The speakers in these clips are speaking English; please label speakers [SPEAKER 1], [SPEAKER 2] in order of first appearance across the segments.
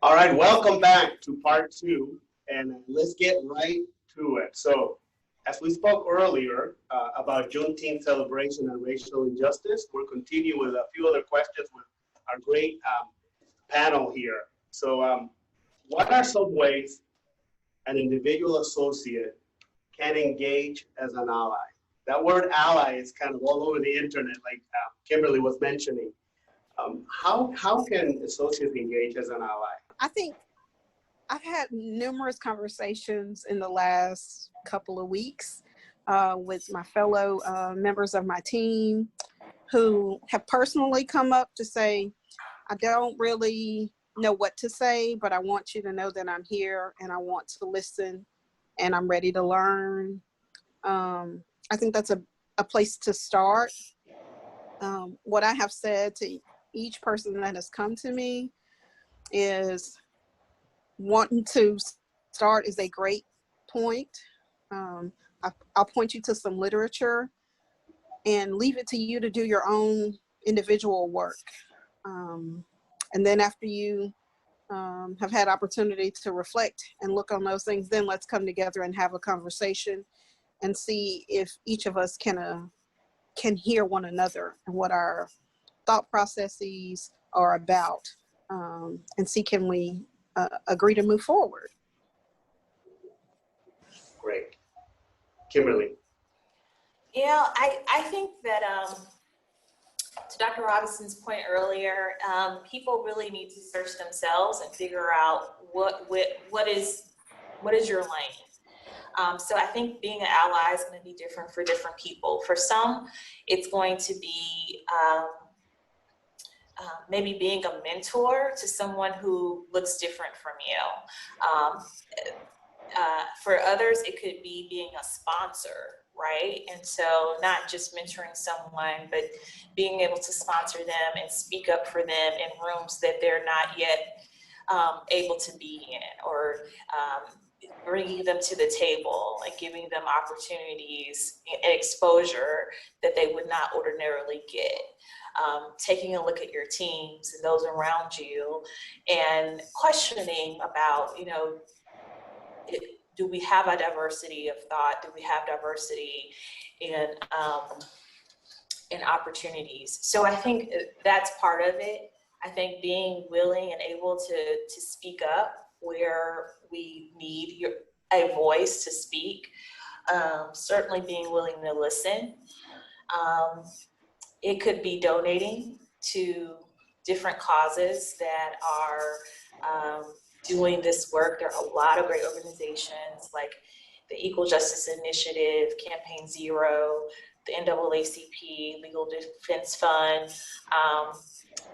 [SPEAKER 1] All right, welcome back to part two, and let's get right to it. So, as we spoke earlier about Juneteenth celebration and racial injustice, we'll continue with a few other questions with our great panel here. So, what are some ways an individual associate can engage as an ally? That word ally is kind of all over the internet, like Kimberly was mentioning. How can associates engage as an ally?
[SPEAKER 2] I think I've had numerous conversations in the last couple of weeks with my fellow members of my team who have personally come up to say, I don't really know what to say, but I want you to know that I'm here and I want to listen and I'm ready to learn. I think that's a place to start. What I have said to each person that has come to me is wanting to start is a great point. I'll point you to some literature and leave it to you to do your own individual work. And then after you have had opportunity to reflect and look on those things, then let's come together and have a conversation and see if each of us can hear one another and what our thought processes are about, and see can we agree to move forward.
[SPEAKER 1] Great. Kimberly.
[SPEAKER 3] Yeah, I think that to Dr. Robinson's point earlier, people really need to search themselves and figure out what is your lane. So I think being an ally is going to be different for different people. For some, it's going to be maybe being a mentor to someone who looks different from you. For others, it could be being a sponsor, right? And so not just mentoring someone, but being able to sponsor them and speak up for them in rooms that they're not yet able to be in, or bringing them to the table and giving them opportunities and exposure that they would not ordinarily get. Taking a look at your teams and those around you and questioning about, do we have a diversity of thought? Do we have diversity in opportunities? So I think that's part of it. I think being willing and able to speak up where we need a voice to speak. Certainly being willing to listen. It could be donating to different causes that are doing this work. There are a lot of great organizations like the Equal Justice Initiative, Campaign Zero, the NAACP, Legal Defense Fund,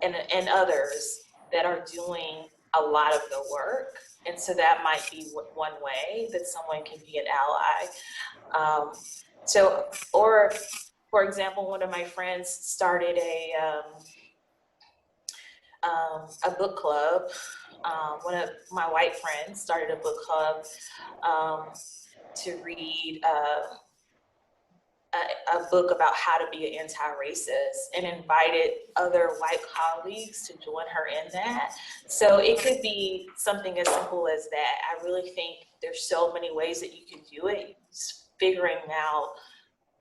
[SPEAKER 3] and others that are doing a lot of the work. And so that might be one way that someone can be an ally. Or for example, one of my friends started a book club. One of my white friends started a book club to read a book about how to be an anti-racist, and invited other white colleagues to join her in that. So it could be something as simple as that. I really think there's so many ways that you can do it. Just figuring out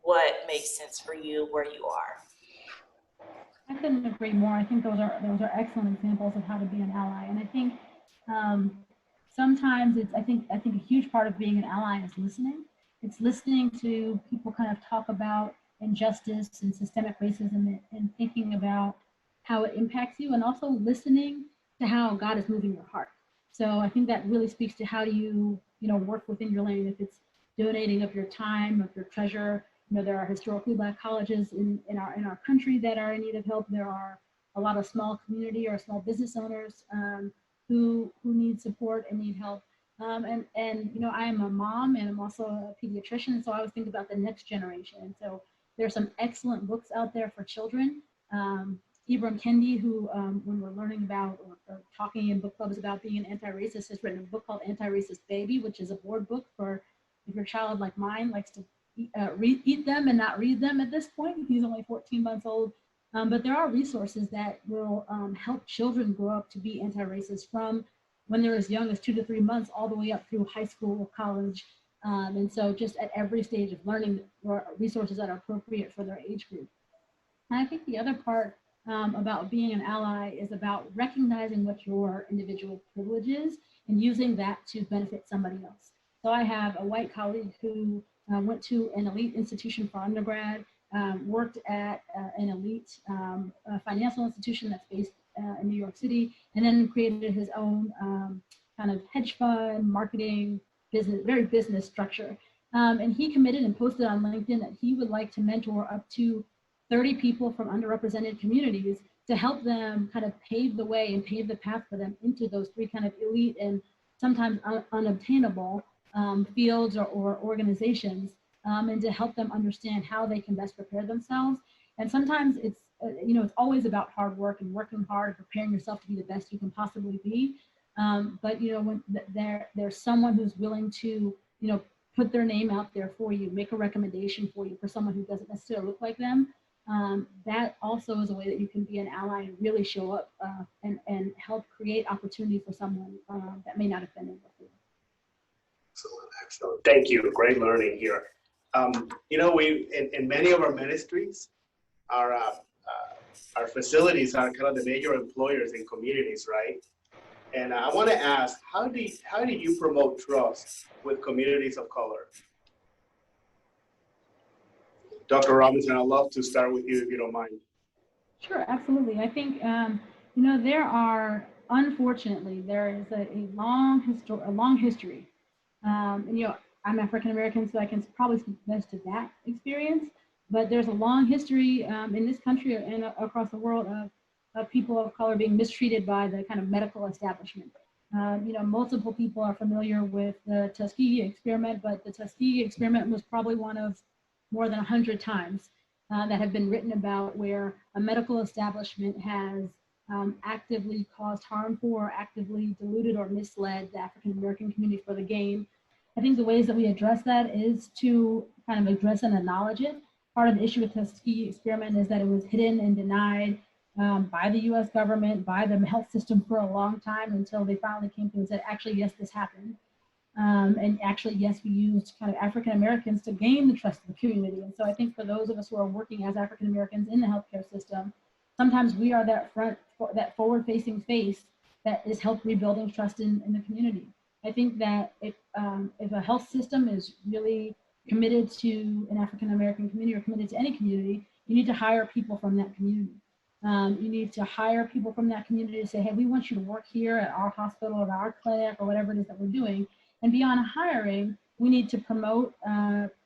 [SPEAKER 3] what makes sense for you where you are.
[SPEAKER 4] I couldn't agree more. I think those are excellent examples of how to be an ally. And I think sometimes I think a huge part of being an ally is listening. It's listening to people kind of talk about injustice and systemic racism and thinking about how it impacts you, and also listening to how God is moving your heart. So I think that really speaks to how you work within your lane. If it's donating of your time, of your treasure. There are historically Black colleges in our country that are in need of help. There are a lot of small community or small business owners who need support and need help. And I am a mom and I'm also a pediatrician, so I always think about the next generation. And so there's some excellent books out there for children. Ibram Kendi, who when we're learning about or talking in book clubs about being an anti-racist, has written a book called Anti-Racist Baby, which is a board book for if your child like mine likes to eat them and not read them at this point. He's only 14 months old. But there are resources that will help children grow up to be anti-racist, from when they're as young as 2 to 3 months, all the way up through high school, college. And so just at every stage of learning, resources that are appropriate for their age group. And I think the other part about being an ally is about recognizing what your individual privilege is and using that to benefit somebody else. So I have a white colleague who went to an elite institution for undergrad, worked at an elite financial institution that's based in New York City, and then created his own kind of hedge fund, marketing, business, very business structure. And he committed and posted on LinkedIn that he would like to mentor up to 30 people from underrepresented communities to help them kind of pave the way and pave the path for them into those three kind of elite and sometimes unobtainable fields or organizations, and to help them understand how they can best prepare themselves. And sometimes it's, it's always about hard work and working hard, preparing yourself to be the best you can possibly be. But, when there's someone who's willing to, put their name out there for you, make a recommendation for you for someone who doesn't necessarily look like them, that also is a way that you can be an ally and really show up and help create opportunity for someone that may not have been able to.
[SPEAKER 1] Excellent. Thank you. Great learning here. We in many of our ministries, our facilities are kind of the major employers in communities, right? And I want to ask, how do you promote trust with communities of color? Dr. Robinson, I'd love to start with you if you don't mind.
[SPEAKER 4] Sure, absolutely. I think unfortunately there is a long history. And I'm African American, so I can probably speak best to that experience. But there's a long history in this country and across the world of people of color being mistreated by the kind of medical establishment. Multiple people are familiar with the Tuskegee experiment, but the Tuskegee experiment was probably one of more than 100 times that have been written about where a medical establishment has actively caused harm for, or actively deluded or misled the African American community for the gain. I think the ways that we address that is to kind of address and acknowledge it. Part of the issue with the Tuskegee experiment is that it was hidden and denied by the US government, by the health system for a long time until they finally came through and said, actually, yes, this happened. And actually, yes, we used kind of African Americans to gain the trust of the community. And so I think for those of us who are working as African Americans in the healthcare system, sometimes we are that forward-facing face that is help rebuilding trust in the community. I think that if a health system is really committed to an African American community or committed to any community, you need to hire people from that community. You need to hire people from that community to say, hey, we want you to work here at our hospital or our clinic or whatever it is that we're doing. And beyond hiring, we need to promote,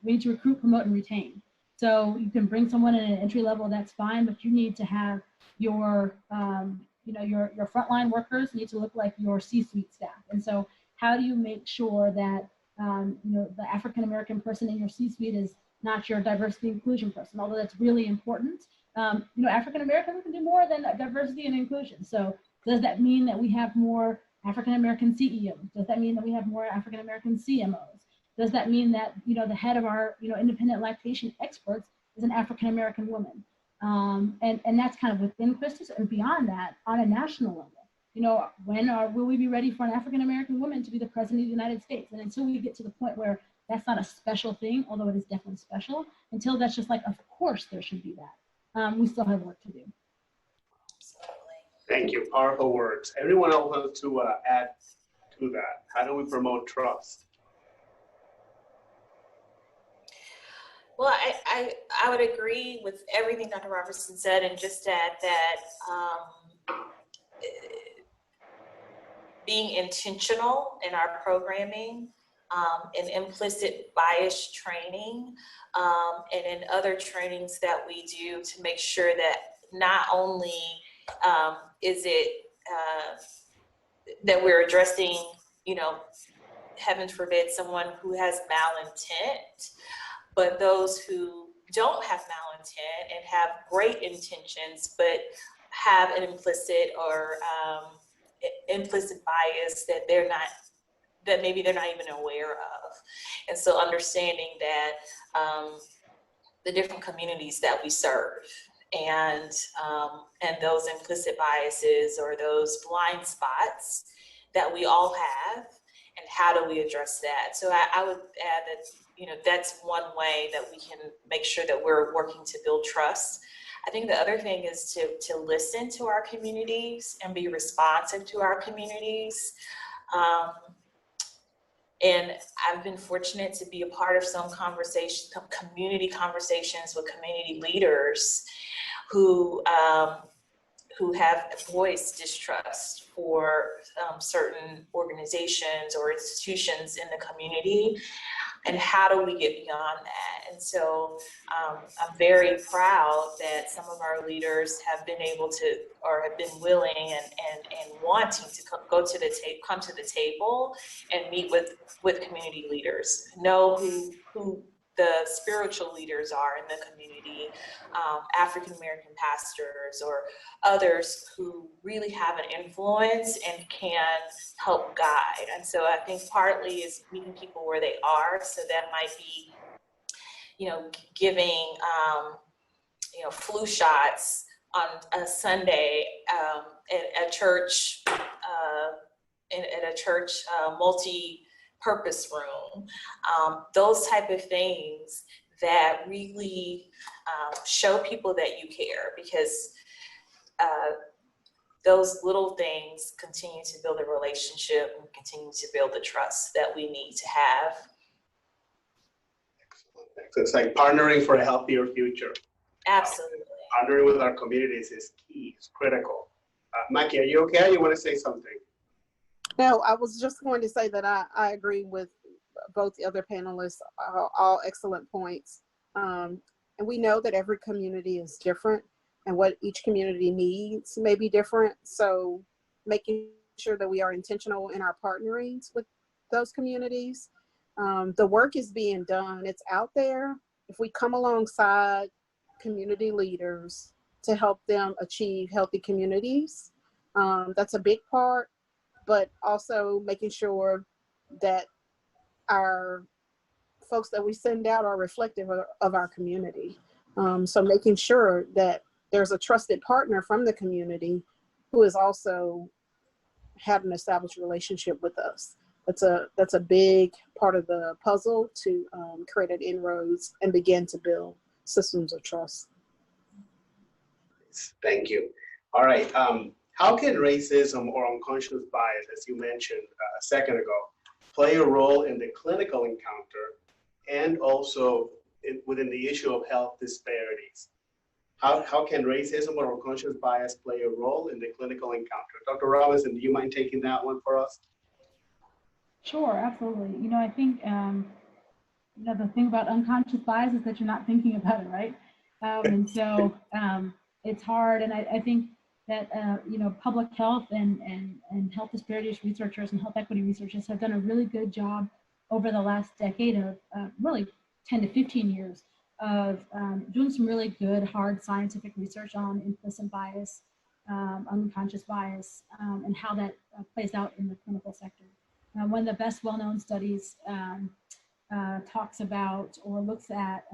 [SPEAKER 4] we need to recruit, promote, and retain. So you can bring someone in at an entry level, that's fine, but you need to have your frontline workers need to look like your C-suite staff. And so how do you make sure that, the African-American person in your C-suite is not your diversity inclusion person, although that's really important. African-Americans can do more than diversity and inclusion. So does that mean that we have more African-American CEOs? Does that mean that we have more African-American CMOs? Does that mean that, the head of our, independent lactation experts is an African-American woman? And that's kind of within CHRISTUS, and beyond that, on a national level. When will we be ready for an African-American woman to be the president of the United States? And until we get to the point where that's not a special thing, although it is definitely special, until that's just like, of course there should be that. We still have work to do.
[SPEAKER 1] Thank you. Powerful words. Everyone else wants to add to that. How do we promote trust?
[SPEAKER 3] Well, I would agree with everything Dr. Robertson said, and just add that being intentional in our programming, and implicit bias training, and in other trainings that we do to make sure that not only is it that we're addressing, heaven forbid, someone who has malintent, but those who don't have malintent and have great intentions, but have an implicit or implicit bias that maybe they're not even aware of. And so understanding that the different communities that we serve and those implicit biases or those blind spots that we all have, and how do we address that? So I would add that, you know, that's one way that we can make sure that we're working to build trust. I think the other thing is to listen to our communities and be responsive to our communities. And I've been fortunate to be a part of some conversations, community conversations with community leaders who have voiced distrust for certain organizations or institutions in the community, and how do we get beyond that? And so I'm very proud that some of our leaders have been able to, or have been willing and wanting to come to the table and meet with community leaders, know who the spiritual leaders are in the community, African-American pastors or others who really have an influence and can help guide. And so I think partly is meeting people where they are. So that might be, you know, giving, you know, flu shots on a Sunday at a church, at a church multi-purpose room. Those type of things that really show people that you care, because those little things continue to build a relationship and continue to build the trust that we need to have.
[SPEAKER 1] So it's like partnering for a healthier future.
[SPEAKER 3] Absolutely.
[SPEAKER 1] Partnering with our communities is key, it's critical. Maki, are you okay? You want to say something?
[SPEAKER 2] No, I was just going to say that I agree with both the other panelists, all excellent points. And we know that every community is different, and what each community needs may be different. So making sure that we are intentional in our partnerings with those communities. The work is being done, it's out there. If we come alongside community leaders to help them achieve healthy communities, that's a big part, but also making sure that our folks that we send out are reflective of our community. So making sure that there's a trusted partner from the community who is also had an established relationship with us. That's a big part of the puzzle to create an inroads and begin to build systems of trust.
[SPEAKER 1] Thank you. All right. How can racism or unconscious bias, as you mentioned a second ago, play a role in the clinical encounter and also within the issue of health disparities? How can racism or unconscious bias play a role in the clinical encounter? Dr. Robinson, do you mind taking that one for us?
[SPEAKER 4] Sure, absolutely. You know, I think, you know, the thing about unconscious bias is that you're not thinking about it, right? And so it's hard. And I think that, you know, public health and health disparities researchers and health equity researchers have done a really good job over the last decade of really 10 to 15 years of doing some really good, hard scientific research on implicit bias, unconscious bias, and how that plays out in the clinical sector. One of the best well-known studies talks about or looks at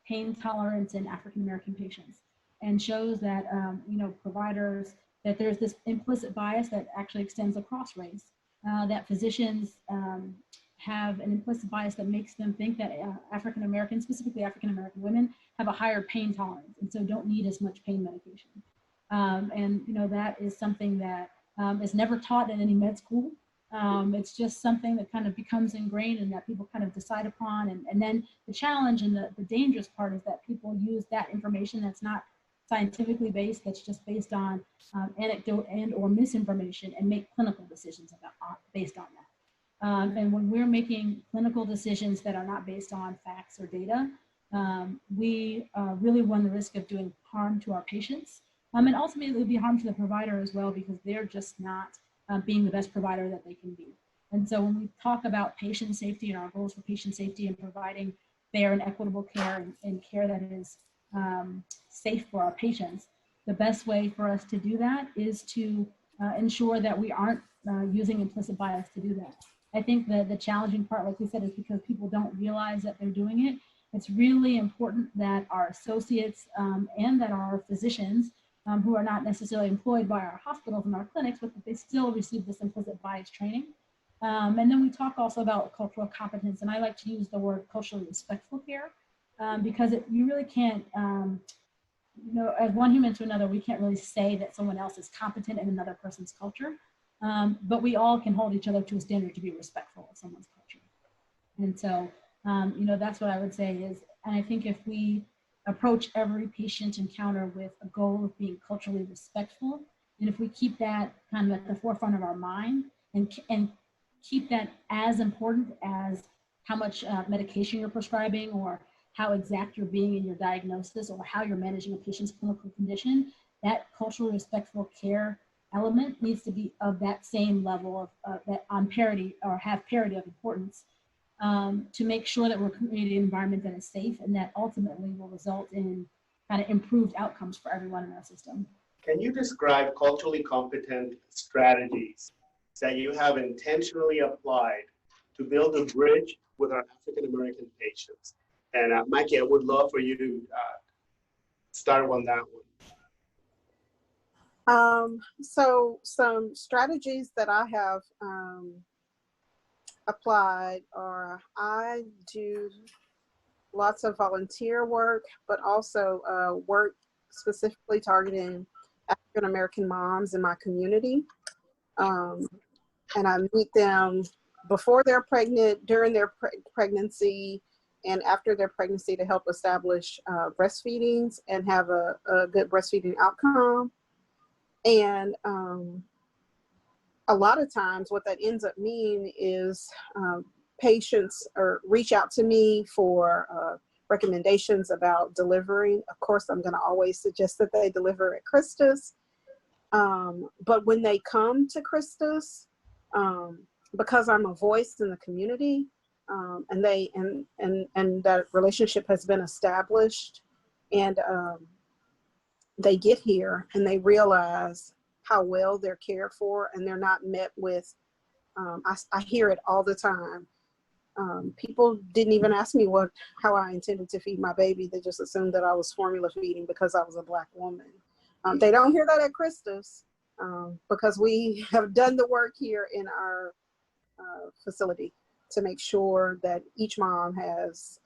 [SPEAKER 4] pain tolerance in African-American patients and shows that, you know, providers, that there's this implicit bias that actually extends across race, that physicians have an implicit bias that makes them think that African-American, specifically African-American women, have a higher pain tolerance and so don't need as much pain medication. And, you know, that is something that is never taught in any med school. It's just something that kind of becomes ingrained and that people kind of decide upon. And then the challenge and the dangerous part is that people use that information that's not scientifically based, that's just based on anecdote and or misinformation, and make clinical decisions based on that. And when we're making clinical decisions that are not based on facts or data, we really run the risk of doing harm to our patients. And ultimately it would be harm to the provider as well, because they're just not being the best provider that they can be. And so when we talk about patient safety and our goals for patient safety and providing fair and equitable care and care that is safe for our patients, the best way for us to do that is to ensure that we aren't using implicit bias to do that. I think that the challenging part, like we said, is because people don't realize that they're doing it. It's really important that our associates and that our physicians who are not necessarily employed by our hospitals and our clinics, but that they still receive this implicit bias training. And then we talk also about cultural competence, and I like to use the word culturally respectful care, because you really can't, as one human to another, we can't really say that someone else is competent in another person's culture, but we all can hold each other to a standard to be respectful of someone's culture. And so, that's what I would say is, and I think if we approach every patient encounter with a goal of being culturally respectful, and if we keep that kind of at the forefront of our mind and keep that as important as how much medication you're prescribing, or how exact you're being in your diagnosis, or how you're managing a patient's clinical condition, that culturally respectful care element needs to be of that same level of that on parity, or have parity of importance, to make sure that we're creating an environment that is safe and that ultimately will result in kind of improved outcomes for everyone in our system.
[SPEAKER 1] Can you describe culturally competent strategies that you have intentionally applied to build a bridge with our African-American patients? And Mikey, I would love for you to start on that one.
[SPEAKER 2] So some strategies that I have applied are, I do lots of volunteer work, but also work specifically targeting African American moms in my community. And I meet them before they're pregnant, during their pregnancy, and after their pregnancy to help establish breastfeedings and have a good breastfeeding outcome. And a lot of times what that ends up meaning is patients reach out to me for recommendations about delivering. Of course, I'm going to always suggest that they deliver at CHRISTUS. But when they come to CHRISTUS, because I'm a voice in the community, and that relationship has been established, and they get here and they realize how well they're cared for, and they're not met with, I hear it all the time. People didn't even ask me how I intended to feed my baby. They just assumed that I was formula feeding because I was a Black woman. They don't hear that at CHRISTUS, because we have done the work here in our facility to make sure that each mom has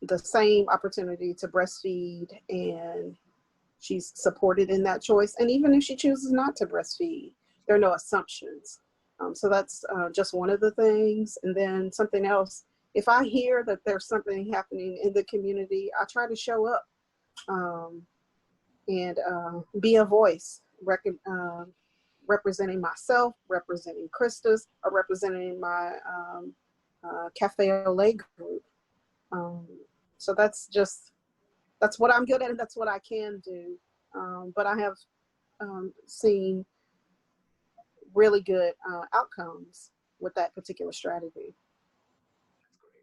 [SPEAKER 2] the same opportunity to breastfeed, and she's supported in that choice. And even if she chooses not to breastfeed, there are no assumptions. So that's just one of the things. And then something else, if I hear that there's something happening in the community, I try to show up and be a voice, representing myself, representing CHRISTUS, or representing my Cafe Olay group. So that's what I'm good at, and that's what I can do. But I have seen really good outcomes with that particular strategy.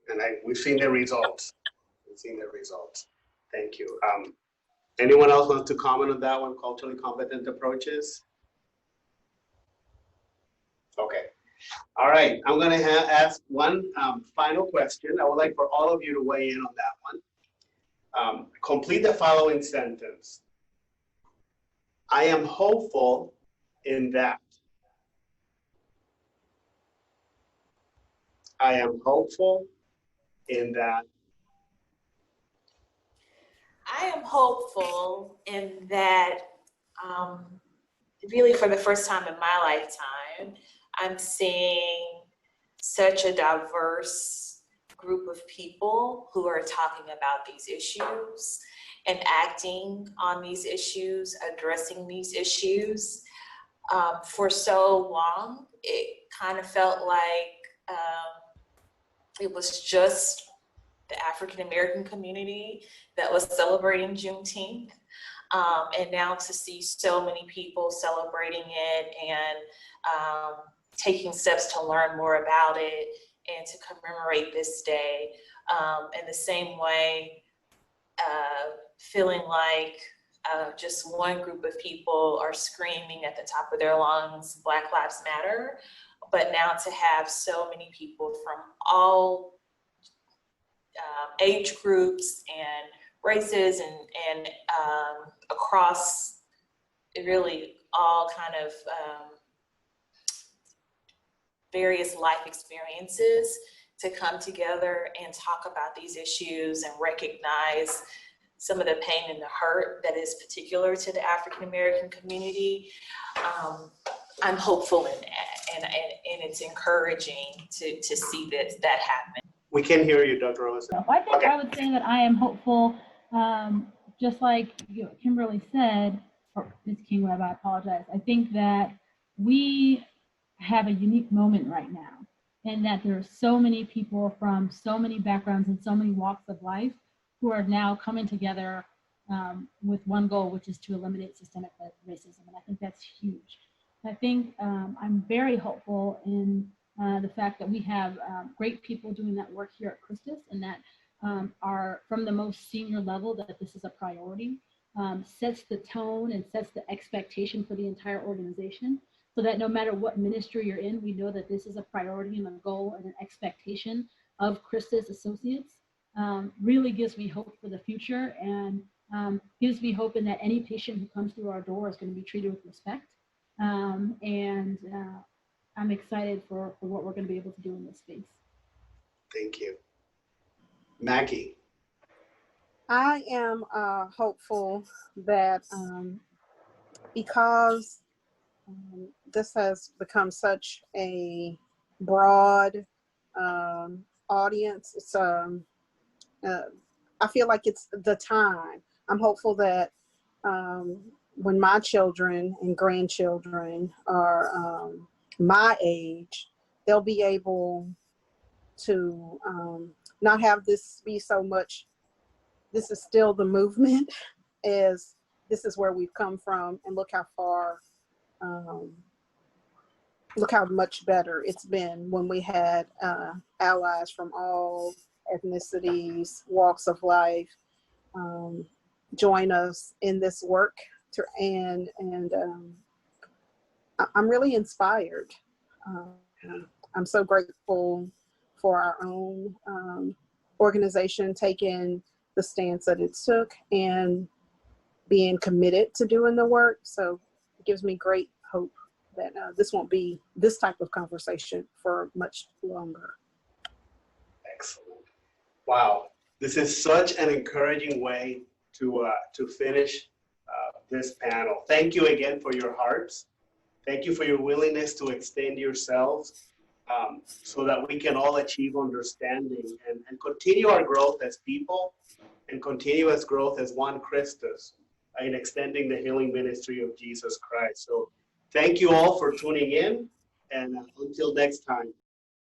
[SPEAKER 1] And we've seen the results. We've seen the results. Thank you. Anyone else wants to comment on that one, culturally competent approaches? Okay. All right. I'm going to ask one final question. I would like for all of you to weigh in on that one. Complete the following sentence. I am hopeful in that. I am hopeful in that.
[SPEAKER 3] I am hopeful in that, really for the first time in my lifetime, I'm seeing such a diverse group of people who are talking about these issues and acting on these issues, addressing these issues. For so long, it kind of felt like it was just the African American community that was celebrating Juneteenth. And now to see so many people celebrating it and taking steps to learn more about it and to commemorate this day, in the same way, feeling like just one group of people are screaming at the top of their lungs, Black Lives Matter, but now to have so many people from all age groups and races and across really all kind of various life experiences to come together and talk about these issues and recognize some of the pain and the hurt that is particular to the African American community. I'm hopeful in that, and it's encouraging to see that happen.
[SPEAKER 1] We can hear you, Dr. Rosen.
[SPEAKER 4] I think I would say that I am hopeful, just like Kimberly said, or Ms. Kingweb, I apologize. I think that we have a unique moment right now, and that there are so many people from so many backgrounds and so many walks of life who are now coming together with one goal, which is to eliminate systemic racism. And I think that's huge. I think I'm very hopeful in the fact that we have great people doing that work here at CHRISTUS, and that are from the most senior level, that this is a priority, sets the tone and sets the expectation for the entire organization, so that no matter what ministry you're in, we know that this is a priority and a goal and an expectation of CHRISTUS associates. Really gives me hope for the future, and gives me hope in that any patient who comes through our door is going to be treated with respect. I'm excited for what we're going to be able to do in this space.
[SPEAKER 1] Thank you. Maggie.
[SPEAKER 2] I am hopeful that because this has become such a broad audience, it's I feel like it's the time. I'm hopeful that when my children and grandchildren are my age, they'll be able to not have this be so much, this is still the movement, as this is where we've come from, and look how far, look how much better it's been when we had allies from all ethnicities, walks of life, join us in this work. I'm really inspired. I'm so grateful for our own organization taking the stance that it took and being committed to doing the work. So it gives me great hope that this won't be this type of conversation for much longer.
[SPEAKER 1] Excellent. Wow, this is such an encouraging way to finish this panel. Thank you again for your hearts. Thank you for your willingness to extend yourselves so that we can all achieve understanding and continue our growth as people and continuous growth as one Christus in extending the healing ministry of Jesus Christ. So thank you all for tuning in, and until next time.